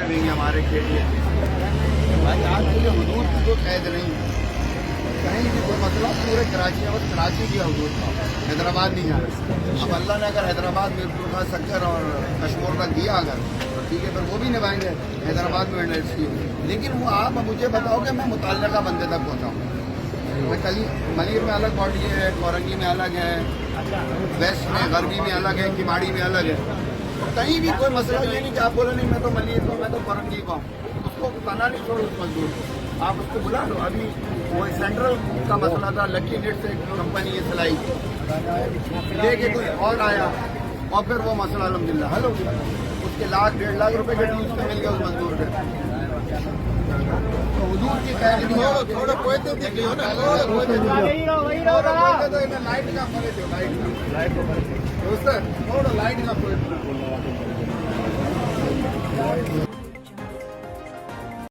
دیں گے ہمارے کھیت میں. بھائی آج مجھے حدود کی تو قید نہیں کہیں بھی کوئی مسئلہ پورے کراچی میں بس کراچی کی حدود تھا, حیدرآباد نہیں جا رہا. اب اللہ نے اگر حیدرآباد میں سکر اور کشمور تک دیا اگر تو ٹھیک ہے, پھر وہ بھی نبھائیں گے حیدرآباد میں انڈسٹری. لیکن وہ آپ مجھے بتاؤ کہ میں متعلقہ بندے تک پہنچاؤں. میں کلی منیر میں الگ باڈی ہے, کورنگی میں الگ ہے, ویسٹ میں غربی میں الگ ہے, کماڑی میں الگ ہے. کہیں بھی کوئی مسئلہ یہ نہیں کہ آپ بولے نہیں میں تو منیر کا ہوں, میں تو کورنگی کا ہوں. اس کو تنا نہیں چھوڑو اس مزدور کو, آپ اس کو بلا لو. ابھی وہ سینٹرل کا مسئلہ تھا, لکی نیٹ سے کمپنی ہے سلائی لے کے کوئی اور آیا اور پھر وہ مسئلہ الحمدللہ حل ہو گیا. اس کے 1,00,000-1.5 لاکھ روپے کے ڈیوز پہ مل گیا اس مزدور کے. تو حضور کی قید نہیں ہے. تھوڑا کوئی تو دیکھیے نا, لائٹ کا فرق ہے, لائٹ کا دوست تھوڑا لائٹ کا فرق.